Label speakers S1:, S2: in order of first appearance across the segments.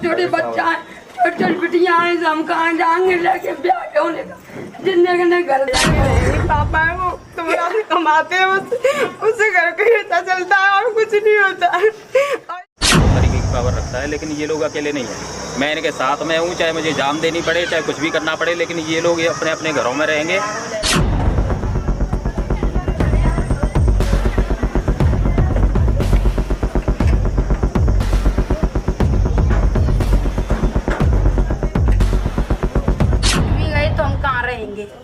S1: छोटे छोटे बच्चा है, छोटी छोटी बिटियां हैं, हम कहाँ जाएंगे लेके ब्याह के होने का, जिन्ने के घर जाएंगे।
S2: पापा है वो तुम्हारा से कमाते हैं, उससे घर का खर्चा चलता है और कुछ नहीं होता है।
S3: तरीके की पावर रखता है, लेकिन ये लोग अकेले नहीं है। मैं इनके साथ में हूँ, चाहे मुझे जान देनी पड़े, चाहे कुछ भी करना पड़े, लेकिन ये लोग अपने अपने घरों में रहेंगे।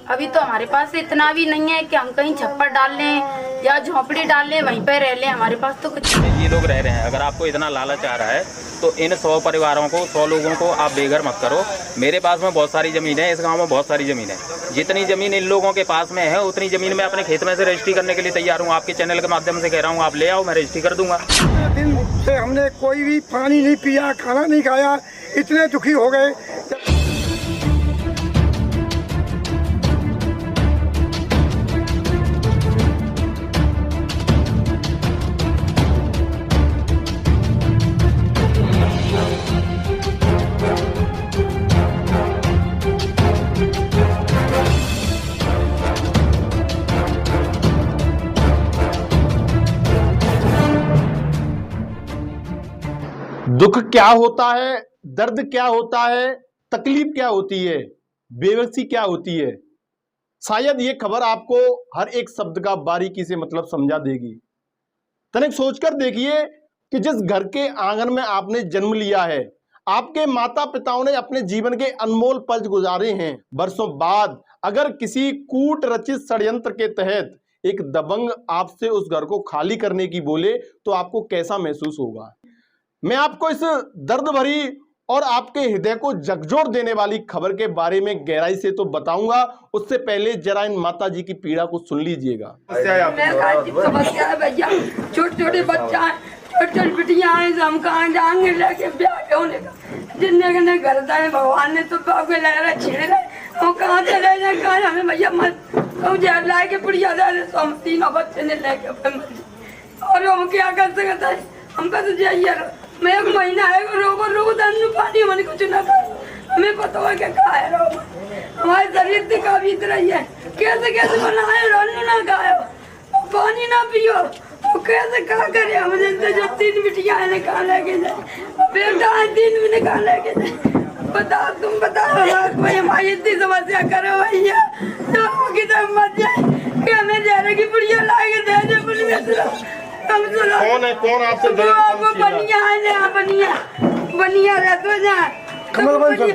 S4: अभी तो हमारे पास इतना भी नहीं है कि हम कहीं छप्पर डाल लें या झोपड़ी डाल लें, वहीं पे रह लें। हमारे पास तो कुछ
S3: ये लोग रह रहे हैं। अगर आपको इतना लालच आ रहा है तो इन 100 परिवारों को, 100 लोगों को आप बेघर मत करो। मेरे पास में बहुत सारी ज़मीन है, इस गांव में बहुत सारी ज़मीन है। जितनी ज़मीन इन लोगों के पास में है उतनी ज़मीन मैं अपने खेत में से रजिस्ट्री करने के लिए तैयार हूँ। आपके चैनल के माध्यम से कह रहा हूँ, आप ले आओ, मैं रजिस्ट्री कर दूंगा।
S5: दिन से हमने कोई भी पानी नहीं पिया, खाना नहीं खाया, इतने दुखी हो गए।
S6: दुख क्या होता है, दर्द क्या होता है, तकलीफ क्या होती है, बेबसी क्या होती है। शायद ये खबर आपको हर एक शब्द का बारीकी से मतलब समझा देगी। तनिक सोचकर देखिए कि जिस घर के आंगन में आपने जन्म लिया है, आपके माता पिताओं ने अपने जीवन के अनमोल पल गुजारे हैं, वर्षों बाद अगर किसी कूट रचित षड्यंत्र के तहत एक दबंग आपसे उस घर को खाली करने की बोले तो आपको कैसा महसूस होगा। मैं आपको इस दर्द भरी और आपके हृदय को झकझोर देने वाली खबर के बारे में गहराई से तो बताऊंगा, उससे पहले जरा इन माता जी की पीड़ा को सुन लीजिएगा।
S1: समस्या है भैया, छोटे छोटे बच्चा है, छोटी छोटी बिटियां हैं, हम कहाँ जाएंगे लेके ब्याह के होने का, जिन्ने के घर जाए। भगवान ने तो बाबे लहरा छीड़ रहे, हम कहाँ चले जाए, कहाँ हमें भैया मत जहर ला के पुड़िया दे, हम तीनों बच्चे ने लेके और हम क्या कर सकते हैं। हम कहते जाइए, मैं एक महीना है रोको दान पानी मैंने कुछ ना खाया, हमें पता है क्या खाए रहो, हमारे शरीर से काफी रही है, कैसे कैसे बनाए रोने ना खाए, पानी ना पियो, तो कैसे क्या करे। हम जब 3 बिटियां ने कहा लेके जाए, बेटा है 3 भी ने कहा लेके जाए। बताओ, तुम बताओ हमारी इतनी समस्या करो भैया, तो मत जाए कि हमें जहर की पुड़िया ला के दे पुलिस।
S6: कौन है, कौन आपसे
S1: बनिया है, बनिया रहते जा
S5: कमल वंशर,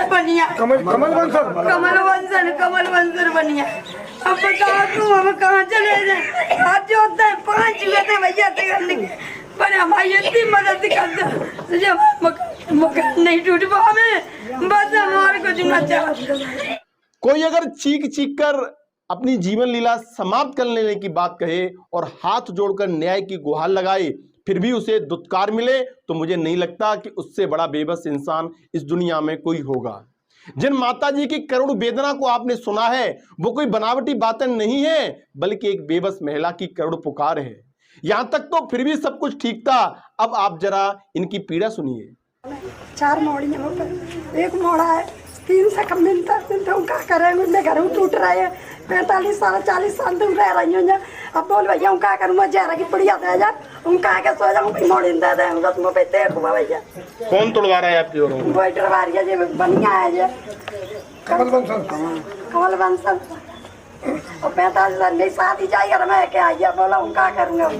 S1: बनिया कमल वंशर बनिया। अब बताओ तुम हम कहाँ चले जाए, आज जो होता है 5 हुए थे भैया से करने के, पर हमारी इतनी मदद कर दो जब मकान नहीं टूट पावे, बस हमारे को जुना चाहते।
S6: कोई अगर चीख चीख कर अपनी जीवन लीला समाप्त कर लेने की बात कहे और हाथ जोड़कर न्याय की गुहार लगाए, फिर भी उसे दुत्कार मिले, तो मुझे नहीं लगता कि उससे बड़ा बेबस इंसान इस दुनिया में कोई होगा। जिन माताजी की करुण वेदना को आपने सुना है, वो कोई बनावटी बातें नहीं है, बल्कि एक बेबस महिला की करुण पुकार है। यहां तक तो फिर भी सब कुछ ठीक था, अब आप जरा इनकी पीड़ा सुनिए।
S2: 4 मोड़ियां, एक मोड़ा है 3 से कम मिलता क्या करेंगे, उनके घर टूट रहे हैं, 45 साल 40 साल तुम रह रही हो। अब बोल भैया क्या करूँ, मैं जहर की पुड़िया दे जा, उनका के सो जाऊँ, मोड़ी दे देंगे बस मैं पैसे हुआ भैया।
S6: कौन तोड़वा रहा है आपकी ओर?
S2: वही तोड़वा रही है जी, बनिया है जी, कमल बंसल। और 45 साल मेरी शादी जाएगा, मैं क्या आइए बोला हूँ क्या करूँगा,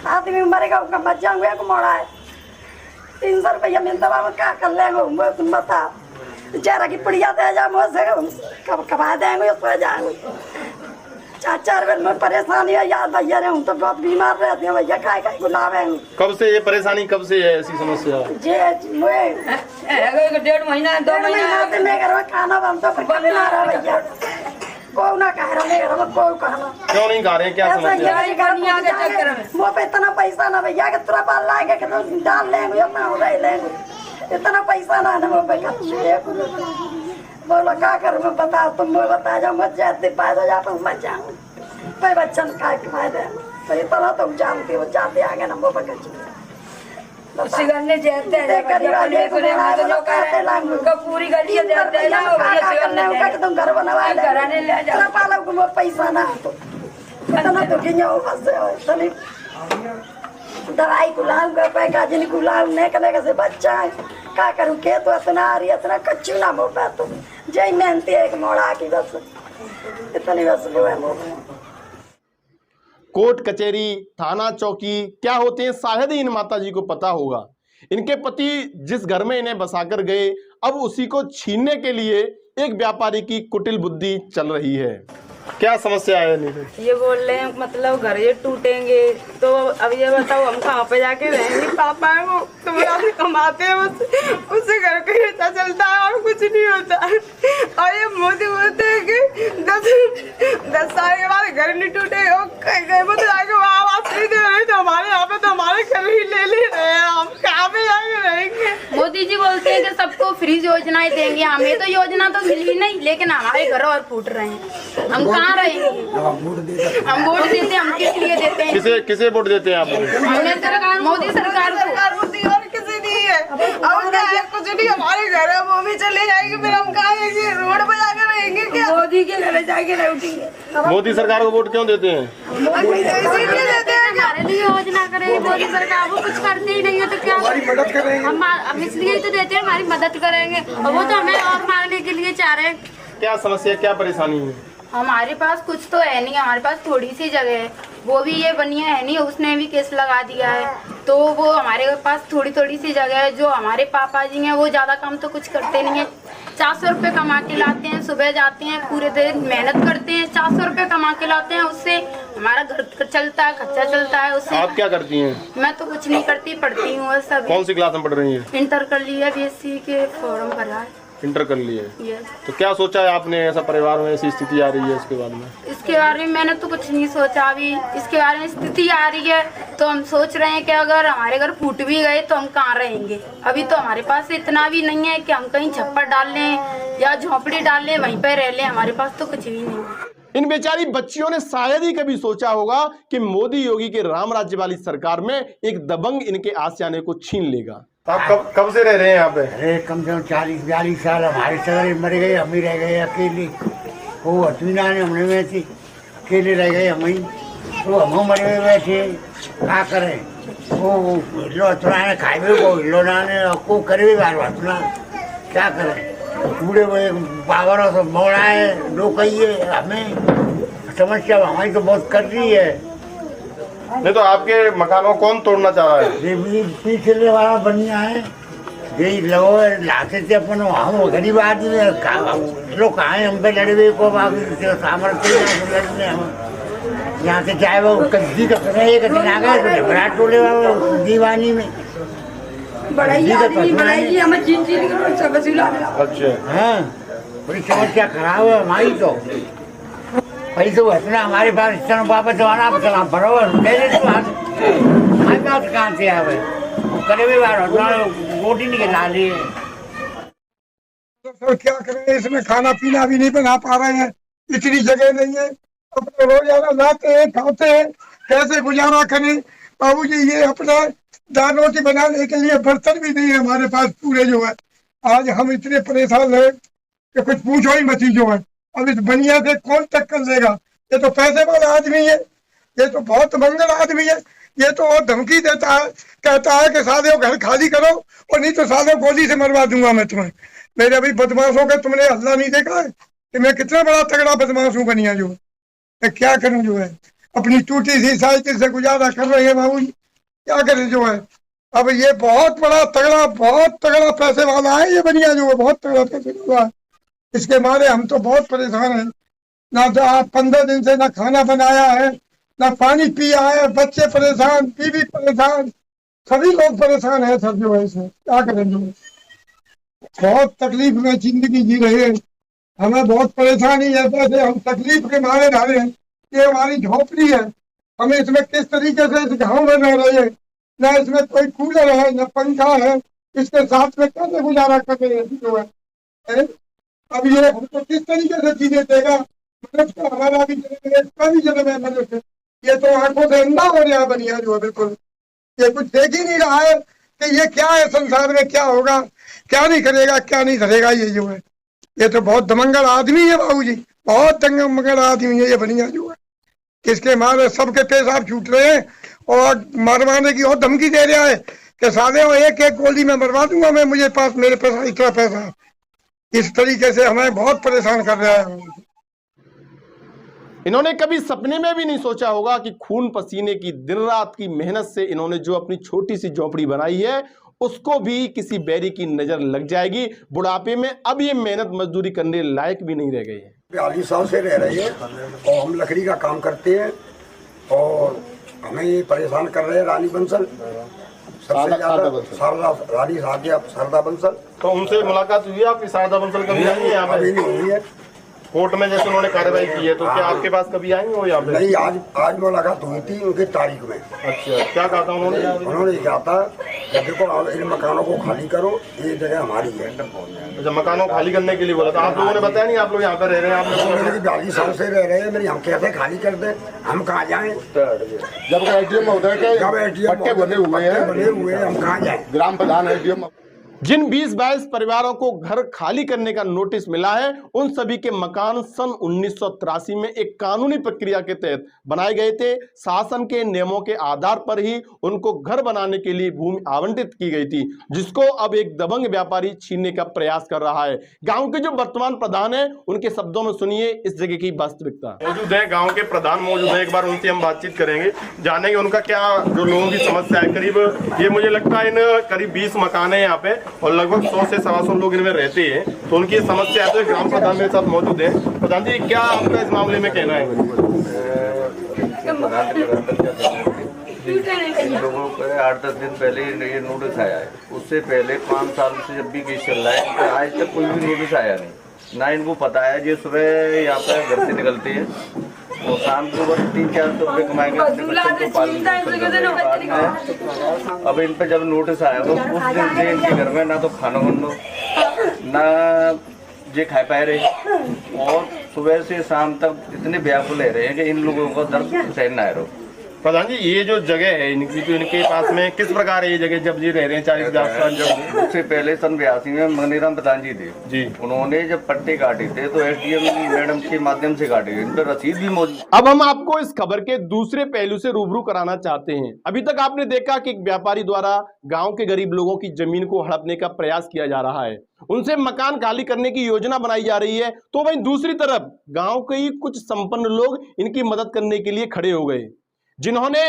S2: आदमी मरेगा उनका मर जाऊँगा। एक मोड़ा है 300 रुपया मिलता है, क्या कर लेंगे तुम बताओ। जहर की पुड़िया दे जा, कब कमा देंगे, सो जाएंगे। 4 बार में परेशानी है यार भैया, ने हम तो बहुत बीमार रहते हैं भैया, खाए खाए गुलाबेंगे।
S6: कब से ये परेशानी, कब से है ऐसी समस्या?
S1: जी 1.5 महीना 2 महीना
S2: मेरे घर में खाना बनता है भैया, को ना कह रहा मेरे घर में, को खाना
S6: क्यों नहीं खा रहे हैं, क्या समस्या है?
S2: वो पे इतना पैसा ना भैया कि तुरा पाल लाएंगे कि तो डाल लेंगे, अपना हो रही लेंगे, इतना पैसा ना वो पे बोला क्या करूँ मैं, बताओ तुम बता जाओ, मत जाते पैदा जा तो मत जाऊँ, भाई बच्चन का फायदा है, तो इतना तुम जानते हो, जाते आगे ना वो पकड़
S1: उसी गन्ने जैसे है
S2: गरीब
S1: पूरी गली जैसे
S2: तुम घर बनवा
S1: घराने ले जाओ
S2: पालो को पैसा ना तो दवाई गुलाम का जिन गुलाम नहीं करने से बच्चा है क्या करूँ के तो इतना आ रही इतना कच्चू ना बोल पा तुम जय मेहनती एक मोड़ा की बस इतनी बस वो है
S6: कोर्ट कचहरी थाना चौकी क्या होते हैं शायद ही इन माताजी को पता होगा। इनके पति जिस घर में इन्हें बसाकर गए अब उसी को छीनने के लिए एक व्यापारी की कुटिल बुद्धि चल रही है। क्या समस्या है?
S7: ये बोल रहे हैं मतलब घर ये टूटेंगे तो अब ये बताओ हम कहाँ पे जाके रहेंगे। पापा है वो तुम्हारा से कमाते हैं बस उससे घर का खर्चा चलता है और कुछ नहीं होता है। और ये मोदी बोलते हैं कि 10 साल के बाद घर नहीं टूटे वो तो जाके वहाँ आवाज नहीं दे रहे तो हमारे यहाँ पे तो हमारे घर ही ले रहे हैं हम कहाँ पे जाके रहेंगे।
S4: मोदी जी बोलते हैं कि सबको फ्री योजनाएं देंगे हमें तो योजना तो मिली नहीं लेकिन हमारे घर और फूट रहे हैं हम कहाँ रहेंगे। हम वोट देते हैं हम किस लिए देते हैं
S6: किसे वोट देते हैं आप?
S4: हमने सरकार मोदी सरकार
S7: को दी और किसी नहीं है अब क्या है कुछ नहीं हमारे घर है वो भी चले जाएंगे फिर हम कहाँ रहेंगे रोड पे जाकर रहेंगे क्या।
S1: मोदी के घर जाके रहेंगे।
S6: मोदी सरकार को वोट क्यों देते हैं?
S7: इसीलिए देते हैं
S4: हमारे लिए योजना करे मोदी सरकार वो कुछ करते ही नहीं है तो क्या
S5: मदद करेंगे
S4: हम इसलिए तो देते हैं हमारी मदद करेंगे और वो तो हमें और मांगने के लिए चाह रहे हैं।
S6: क्या समस्या क्या परेशानी है?
S4: हमारे पास कुछ तो है नहीं हमारे पास थोड़ी सी जगह है वो भी ये बनिया है नहीं उसने भी केस लगा दिया है तो वो हमारे पास थोड़ी सी जगह है। जो हमारे पापा जी हैं वो ज़्यादा काम तो कुछ करते नहीं है 400 रुपये कमा के लाते हैं सुबह जाते हैं पूरे दिन मेहनत करते हैं 400 रुपये कमा के लाते हैं उससे हमारा घर चलता है खर्चा चलता है उससे।
S6: आप क्या करती हैं?
S4: मैं तो कुछ नहीं करती पढ़ती हूँ सब।
S6: कौन सी क्लास में पढ़ रही है?
S4: इंटर कर लिया BSc के फॉर्म भरा है।
S6: इंटर कर लिए।
S4: यस।
S6: तो क्या सोचा है आपने ऐसा परिवार में ऐसी स्थिति आ रही है इसके बारे में?
S4: इसके बारे में मैंने तो कुछ नहीं सोचा अभी इसके बारे में स्थिति आ रही है तो हम सोच रहे हैं कि अगर हमारे घर फूट भी गए तो हम कहाँ रहेंगे। अभी तो हमारे पास इतना भी नहीं है कि हम कहीं छप्पर डाल लें या झोपड़ी डाल लें वहीं पर रह लें हमारे पास तो कुछ भी नहीं है।
S6: इन बेचारी बच्चियों ने शायद ही कभी सोचा होगा कि मोदी योगी के राम राज्य वाली सरकार में एक दबंग इनके आशियाने को छीन लेगा। आप कब से रह रहे हैं यहाँ पे?
S8: अरे कम से कम 40-42 साल हमारे सगरे मर गए हम ही रह गए अकेले। वो अतुना ने हमने में थी अकेले रह गए हम ही तो हम मरे हुए बैठे क्या करें। वो हिलो अतुना ने खाए हुए वो हिलो ने को करे भी बार अतुना क्या करें। पूरे वो पावर से मोड़ा है लो कहिए हमें समस्या हमारी तो बहुत कर रही है।
S6: नहीं तो आपके मकानों कौन तोड़ना चाह रहा है?
S8: ये पीछे वाला बनिया है यही लोग लाते थे अपन हम गरीब आदमी लोग कहाँ हम पे लड़े हुए को सामर्थ्य लड़ने हम यहाँ से चाहे वो कच्ची का एक दिन आ गए विराट टोले दीवानी में
S6: अच्छा
S8: हाँ बड़ी समस्या खराब है हमारी तो पैसे इतना हमारे पास इतना वापस आना चला बराबर हमारे पास कहाँ से आवे करे भी बार रोटी नहीं ला ली।
S5: तो क्या करें इसमें खाना पीना भी नहीं बना पा रहे हैं इतनी जगह नहीं है अपने रोजाना लाते हैं खाते हैं कैसे गुजारा करें। बाबूजी ये अपना दाल रोटी बनाने के लिए बर्तन भी नहीं है हमारे पास पूरे जो है। आज हम इतने परेशान हैं कि कुछ पूछो ही मत जो है। अब इस बनिया से कौन टक्कर देगा। ये तो पैसे वाला आदमी है ये तो बहुत मंगल आदमी है। ये तो और धमकी देता है कहता है कि साले घर खाली करो और नहीं तो साले गोली से मरवा दूंगा मैं तुम्हें। मेरे अभी बदमाशों का तुमने हल्ला नहीं देखा है कि मैं कितना बड़ा तगड़ा बदमाश हूँ बनिया जो है। क्या करूँ जो है अपनी टूटी सी साइकिल से गुजारा कर रहे हैं बाबू क्या करें जो है। अब ये बहुत तगड़ा पैसे वाला है ये बनिया जो है बहुत तगड़ा पैसे वाला है। इसके मारे हम तो बहुत परेशान हैं ना तो आप 15 दिन से ना खाना बनाया है ना पानी पिया है। बच्चे परेशान बीवी परेशान सभी लोग परेशान हैं सब जो है इसमें क्या करें जो बहुत तकलीफ में जिंदगी जी रहे हैं। हमें बहुत परेशानी है वैसे हम तकलीफ के मारे डाले हैं। ये हमारी झोपड़ी है हमें इसमें किस तरीके से इस गाँव में रह रहे हैं ना इसमें कोई कूलर है न पंखा है। इसके साथ में कैसे गुजारा कर रहे हैं जो है। अब ये हमको किस तरीके से जीने देगा। मनुष्य हमारा भी जन्म है इसका भी जन्म है मनुष्य। ये तो आंखों से अंधा हो गया बनिया जो है बिल्कुल। ये कुछ देख ही नहीं रहा है कि ये क्या है, संसार में क्या होगा, क्या नहीं करेगा, क्या नहीं करेगा। ये जो है ये तो बहुत दमंगल आदमी है बाबूजी, बहुत दमंगल आदमी है ये बनिया जो है। किसके मारे सबके पेशाब छूट रहे हैं और मरवाने की और धमकी दे रहा है कि साले वो एक एक गोली में मरवा दूंगा मैं, मुझे पास मेरे पैसा इतना पैसा है। इस तरीके से हमें बहुत परेशान कर रहा है।
S6: इन्होंने कभी सपने में भी नहीं सोचा होगा कि खून पसीने की दिन रात की मेहनत से इन्होंने जो अपनी छोटी सी झोपड़ी बनाई है उसको भी किसी बैरी की नजर लग जाएगी। बुढ़ापे में अब ये मेहनत मजदूरी करने लायक भी नहीं रह गए हैं।
S9: 42 साल से रह रहे हैं और हम लकड़ी का काम करते हैं और हमें ये परेशान कर रहे हैं रानी बंसल, सबसे ज्यादा रानी शारदा बंसल।
S6: तो उनसे मुलाकात हुई आपकी? शारदा बंसल कभी आई है यहाँ पे?
S9: अभी नहीं हुई है।
S6: कोर्ट में जैसे उन्होंने कार्रवाई की है तो क्या आपके पास कभी आई हो यहाँ पे?
S9: नहीं, आज मुलाकात हुई थी उनकी तारीख में।
S6: अच्छा, क्या कहा था उन्होंने?
S9: उन्होंने कहा था कि देखो इन मकानों को खाली करो, ये जगह हमारी है।
S6: अच्छा, मकानों खाली करने के लिए बोला था। आप लोगों ने बताया नहीं आप लोग यहाँ पे रह रहे हैं? आप लोग
S9: 42 साल से रह रहे हैं, मेरी हम कैसे खाली कर दें, हम कहाँ जाएं?
S8: जब ATM महोदय के पट्टे बने हुए हैं,
S9: हम कहाँ जाएं?
S8: ग्राम प्रधान ATM।
S6: जिन 20-22 परिवारों को घर खाली करने का नोटिस मिला है उन सभी के मकान सन 1983 में एक कानूनी प्रक्रिया के तहत बनाए गए थे। शासन के नियमों के आधार पर ही उनको घर बनाने के लिए भूमि आवंटित की गई थी, जिसको अब एक दबंग व्यापारी छीनने का प्रयास कर रहा है। गांव के जो वर्तमान प्रधान है उनके शब्दों में सुनिए इस जगह की वास्तविकता। मौजूद है, गाँव के प्रधान मौजूद है, एक बार उनसे हम बातचीत करेंगे, जानेंगे उनका क्या जो लोगों की समस्या है। करीब ये मुझे लगता है इन करीब 20 मकान है यहाँ पे और लगभग 100 से 125 लोग इनमें रहते हैं, तो उनकी समस्या है। तो ग्राम प्रधान मेरे साथ मौजूद है। प्रधान जी, क्या आपका इस मामले में कहना है?
S10: इन लोगों को 8-10 दिन पहले ये नोटिस आया है। उससे पहले 5 साल से जब भी केस चल रहा है तो आज तक कोई भी नोटिस आया नहीं, ना इनको पता है। जो सुबह यहाँ पर घर से निकलते हैं और शाम को बस 300-400 रुपये कमाएंगे, अपने बच्चों को पालने। अब इन पे जब नोटिस आया तो उस दिन से इनके घर में ना तो खाना बनो ना ये खा पाए रहे और सुबह से शाम तक इतने व्याकुल रह रहे हैं कि इन लोगों को दर्द सहन ना रहो।
S6: प्रधान जी, ये जो जगह है इनकी, तो इनके पास में किस प्रकार है ये जगह जब ये रह रहे हैं 40 के आसपास? जब
S10: उससे पहले सन 82 में मनीराम प्रधान जी थे
S6: जी,
S10: उन्होंने जब पट्टे काटे थे तो SDM मैडम के माध्यम से काटे, इन पर रसीद भी मौजूद।
S6: अब हम आपको इस खबर के दूसरे पहलू से रूबरू कराना चाहते हैं। अभी तक आपने देखा कि एक व्यापारी द्वारा गांव के गरीब लोगों की जमीन को हड़पने का प्रयास किया जा रहा है, उनसे मकान खाली करने की योजना बनाई जा रही है। तो वहीं दूसरी तरफ गांव के ही कुछ संपन्न लोग इनकी मदद करने के लिए खड़े हो गए, जिन्होंने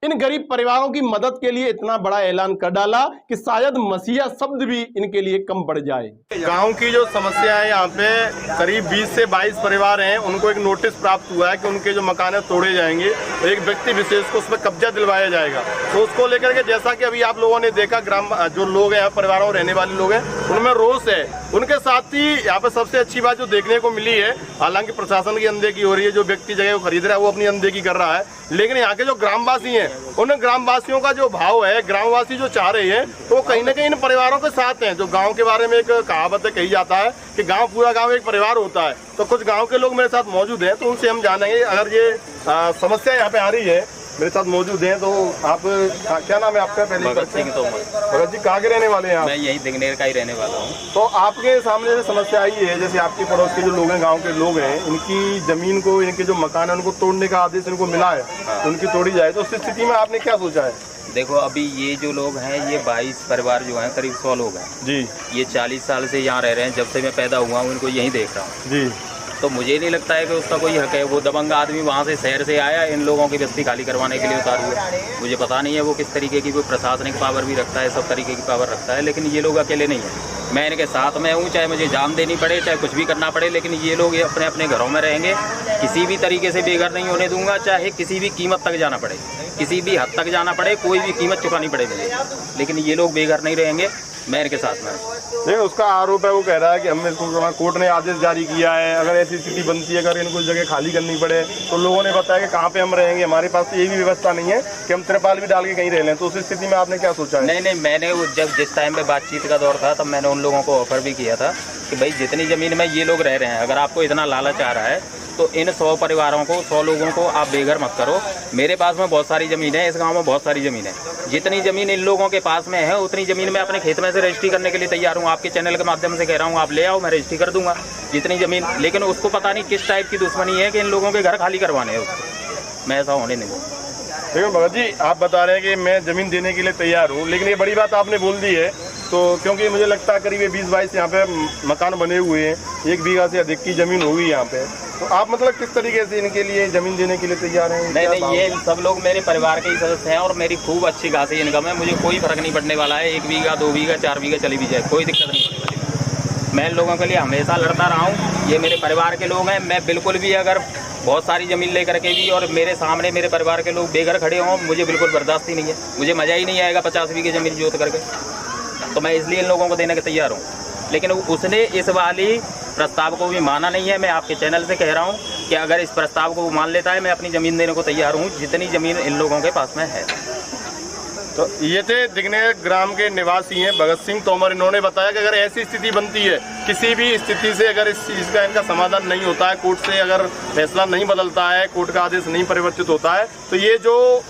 S6: इन गरीब परिवारों की मदद के लिए इतना बड़ा ऐलान कर डाला कि शायद मसीहा शब्द भी इनके लिए कम पड़ जाए। गांव की जो समस्या है, यहाँ पे करीब 20 से 22 परिवार हैं, उनको एक नोटिस प्राप्त हुआ है कि उनके जो मकान है तोड़े जाएंगे, एक व्यक्ति विशेष को उस पर कब्जा दिलवाया जाएगा। तो उसको लेकर के जैसा कि अभी आप लोगों ने देखा, ग्राम जो लोग हैं परिवारों में रहने वाले लोग हैं उनमें रोष है। उनके साथ ही यहाँ पे सबसे अच्छी बात जो देखने को मिली है, हालांकि प्रशासन की अनदेखी हो रही है, जो व्यक्ति जगह को खरीद रहा है वो अपनी अनदेखी कर रहा है, लेकिन यहाँ के जो ग्रामवासी हैं उन ग्रामवासियों का जो भाव है, ग्रामवासी जो चाह रहे हैं तो वो कहीं ना कहीं इन परिवारों के साथ हैं। जो गांव के बारे में एक कहावत है, कही जाता है कि गांव पूरा गांव एक परिवार होता है, तो कुछ गांव के लोग मेरे साथ मौजूद हैं, तो उनसे हम जानेंगे। अगर ये समस्या यहाँ पे आ रही है, मेरे साथ मौजूद हैं, तो आप क्या नाम है आपका? पहले
S3: भगत सिंह तोमर।
S6: भगत जी, कहाँ के रहने वाले हैं आप?
S3: मैं यही दिगनेर का ही रहने वाला हूँ।
S6: तो आपके सामने जो समस्या आई है, जैसे आपके पड़ोस के जो लोग हैं, गांव के लोग हैं, इनकी जमीन को, इनके जो मकान है उनको तोड़ने का आदेश इनको मिला है, उनकी तोड़ी जाए, तो उस स्थिति में आपने क्या सोचा है?
S3: देखो, अभी ये जो लोग हैं, ये 22 परिवार जो हैं, करीब 100 लोग हैं
S6: जी।
S3: ये 40 साल से यहाँ रह रहे हैं, जब से मैं पैदा हुआ हूँ इनको यहीं देख रहा हूँ
S6: जी।
S3: तो मुझे नहीं लगता है कि उसका कोई हक है। वो दबंग आदमी वहाँ से शहर से आया, इन लोगों की बस्ती खाली करवाने के लिए उतारू है। मुझे पता नहीं है वो किस तरीके की कोई प्रशासनिक पावर भी रखता है, सब तरीके की पावर रखता है, लेकिन ये लोग अकेले नहीं है। मैं इनके साथ में हूँ, चाहे मुझे जान देनी पड़े, चाहे कुछ भी करना पड़े, लेकिन ये लोग अपने अपने घरों में रहेंगे। किसी भी तरीके से बेघर नहीं होने दूंगा, चाहे किसी भी कीमत तक जाना पड़े, किसी भी हद तक जाना पड़े, कोई भी कीमत चुकानी पड़े मुझे, लेकिन ये लोग बेघर नहीं रहेंगे। मैं इनके साथ में।
S6: नहीं, उसका आरोप है, वो कह रहा है कि हमने कोर्ट ने आदेश जारी किया है, अगर ऐसी स्थिति बनती है, अगर इनको जगह खाली करनी पड़े, तो लोगों ने बताया कि कहाँ पे हम रहेंगे, हमारे पास तो ये भी व्यवस्था नहीं है कि हम तिरपाल भी डाल के कहीं रह लें। तो उस स्थिति में आपने क्या सोचा है?
S3: नहीं, मैंने जब जिस टाइम पे बातचीत का दौर था, तब मैंने उन लोगों को ऑफर भी किया था कि भाई जितनी ज़मीन में ये लोग रह रहे हैं, अगर आपको इतना लालच आ रहा है तो इन 100 परिवारों को, 100 लोगों को आप बेघर मत करो। मेरे पास में बहुत सारी ज़मीन है, इस गांव में बहुत सारी ज़मीन है। जितनी ज़मीन इन लोगों के पास में है उतनी ज़मीन मैं अपने खेत में से रजिस्ट्री करने के लिए तैयार हूँ। आपके चैनल के माध्यम से कह रहा हूँ, आप ले आओ, मैं रजिस्ट्री कर दूंगा जितनी ज़मीन। लेकिन उसको पता नहीं किस टाइप की दुश्मनी है कि इन लोगों के घर खाली करवाने हैं उसको। मैं ऐसा होने नहीं दूँगा।
S6: देखो भगत जी, आप बता रहे हैं कि मैं ज़मीन देने के लिए तैयार हूँ, लेकिन ये बड़ी बात आपने बोल दी है। तो क्योंकि मुझे लगता है करीब 20-22 यहाँ पे मकान बने हुए हैं, 1 बीघा से अधिक की ज़मीन होगी यहाँ पे। तो आप मतलब किस तरीके से इनके लिए ज़मीन देने के लिए तैयार हैं?
S3: नहीं, ये सब लोग मेरे परिवार के ही सदस्य हैं और मेरी खूब अच्छी खासी इनकम है। मुझे कोई फ़र्क नहीं पड़ने वाला है। 1 बीघा, 2 बीघा, 4 बीघा चली भी जाए, कोई दिक्कत नहीं होने वाली। मैं इन लोगों के लिए हमेशा लड़ता रहा हूँ। ये मेरे परिवार के लोग हैं। मैं बिल्कुल भी अगर बहुत सारी ज़मीन लेकर के भी और मेरे सामने मेरे परिवार के लोग बेघर खड़े हों, मुझे बिल्कुल बर्दाश्त ही नहीं है। मुझे मज़ा ही नहीं आएगा 50 बीघे ज़मीन जोत करके। तो मैं इसलिए इन लोगों को देने के तैयार हूँ। लेकिन उसने इस वाली प्रस्ताव को भी माना नहीं है। मैं आपके चैनल से कह रहा हूँ कि अगर इस प्रस्ताव को वो मान लेता है, मैं अपनी ज़मीन देने को तैयार हूँ जितनी ज़मीन इन लोगों के पास में है।
S6: तो ये थे दिगनेर ग्राम के निवासी हैं भगत सिंह तोमर। इन्होंने बताया कि अगर ऐसी स्थिति बनती है, किसी भी स्थिति से अगर इस चीज़ का इनका समाधान नहीं होता है, कोर्ट से अगर फैसला नहीं बदलता है, कोर्ट का आदेश नहीं परिवर्तित होता है, तो ये जो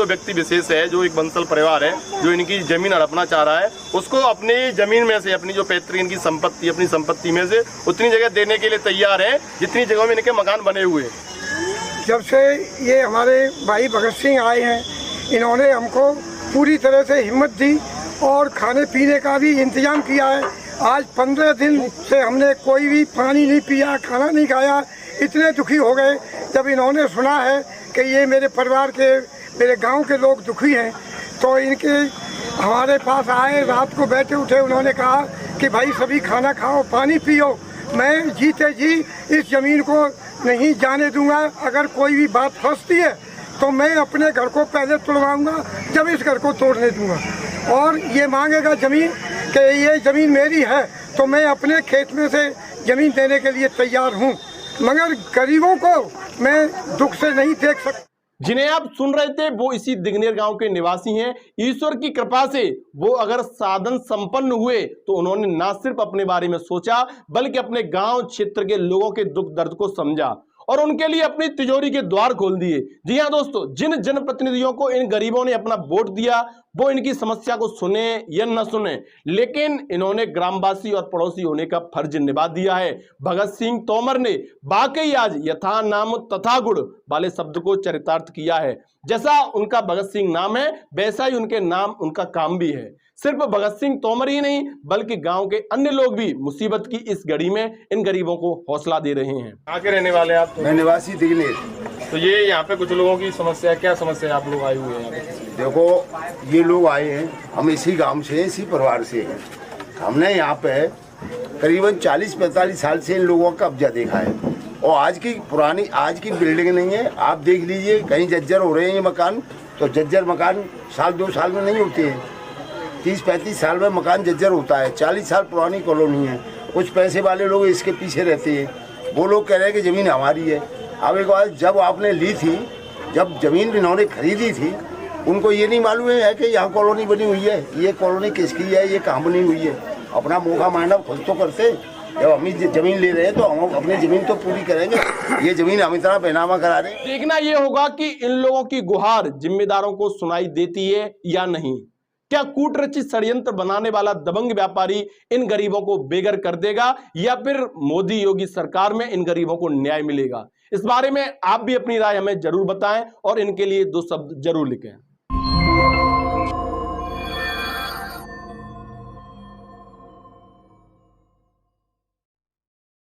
S6: व्यक्ति विशेष है, जो एक बंसल परिवार है, जो इनकी ज़मीन हड़पना चाह रहा है, उसको अपनी ज़मीन में से, अपनी जो पैतृक इनकी संपत्ति, अपनी संपत्ति में से उतनी जगह देने के लिए तैयार है जितनी जगहों में इनके मकान बने हुए हैं।
S5: जब से ये हमारे भाई भगत सिंह आए हैं, इन्होंने हमको पूरी तरह से हिम्मत दी और खाने पीने का भी इंतजाम किया है। आज 15 दिन से हमने कोई भी पानी नहीं पिया, खाना नहीं खाया। इतने दुखी हो गए जब इन्होंने सुना है कि ये मेरे परिवार के, मेरे गांव के लोग दुखी हैं, तो इनके हमारे पास आए। रात को बैठे उठे उन्होंने कहा कि भाई सभी खाना खाओ, पानी पियो। मैं जीते जी इस ज़मीन को नहीं जाने दूंगा। अगर कोई भी बात फंसती है तो मैं अपने घर को पहले तोड़वाऊंगा, जब इस घर को तोड़ने दूंगा। और ये मांगेगा ज़मीन कि ये ज़मीन मेरी है, तो मैं अपने खेत में से ज़मीन देने के लिए तैयार हूँ। मगर गरीबों को मैं दुख से नहीं देख सकता।
S6: जिन्हें आप सुन रहे थे वो इसी दिगनेर गांव के निवासी हैं। ईश्वर की कृपा से वो अगर साधन संपन्न हुए तो उन्होंने ना सिर्फ अपने बारे में सोचा, बल्कि अपने गांव क्षेत्र के लोगों के दुख दर्द को समझा और उनके लिए अपनी तिजोरी के द्वार खोल दिए। जी हाँ दोस्तों, जिन जनप्रतिनिधियों को इन गरीबों ने अपना वोट दिया वो इनकी समस्या को सुने या न सुने, लेकिन इन्होंने ग्रामवासी और पड़ोसी होने का फर्ज निभा दिया है। भगत सिंह तोमर ने वाकई आज यथा नाम तथा गुण वाले शब्द को चरितार्थ किया है। जैसा उनका भगत सिंह नाम है, वैसा ही उनके नाम उनका काम भी है। सिर्फ भगत सिंह तोमर ही नहीं, बल्कि गांव के अन्य लोग भी मुसीबत की इस घड़ी में इन गरीबों को हौसला दे रहे हैं। आके रहने वाले आप?
S9: मैं निवासी दिगनेर।
S6: तो ये यहाँ पे कुछ लोगों की समस्या, क्या समस्या आप लोग आए हुए हैं यहाँ पे?
S8: देखो, ये लोग आए हैं, हम इसी गांव से, इसी परिवार से हैं। हमने यहाँ पे करीबन 40-45 साल से इन लोगों का कब्जा देखा है और आज की बिल्डिंग नहीं है। आप देख लीजिए, कहीं जर्जर हो रहे हैं ये मकान, तो जर्जर मकान 1-2 साल में नहीं होते हैं। 30-35 साल में मकान जर्जर होता है। 40 साल पुरानी कॉलोनी है। कुछ पैसे वाले लोग इसके पीछे रहते हैं, वो लोग कह रहे हैं कि ज़मीन हमारी है। अब एक बात, जब आपने ली थी, जब ज़मीन इन्होंने खरीदी थी, उनको ये नहीं मालूम है कि यहाँ कॉलोनी बनी हुई है, ये कॉलोनी किसकी है, ये कहाँ बनी हुई है। अपना मौका मानव खुद तो करते। जब हम ज़मीन ले रहे हैं तो हम अपनी ज़मीन तो पूरी करेंगे। ये ज़मीन हम इतना बेनामा करा रहे हैं।
S6: देखना ये होगा कि इन लोगों की गुहार जिम्मेदारों को सुनाई देती है या नहीं। क्या कूटरचित षड्यंत्र बनाने वाला दबंग व्यापारी इन गरीबों को बेघर कर देगा या फिर मोदी योगी सरकार में इन गरीबों को न्याय मिलेगा? इस बारे में आप भी अपनी राय हमें जरूर बताएं और इनके लिए 2 शब्द जरूर लिखें।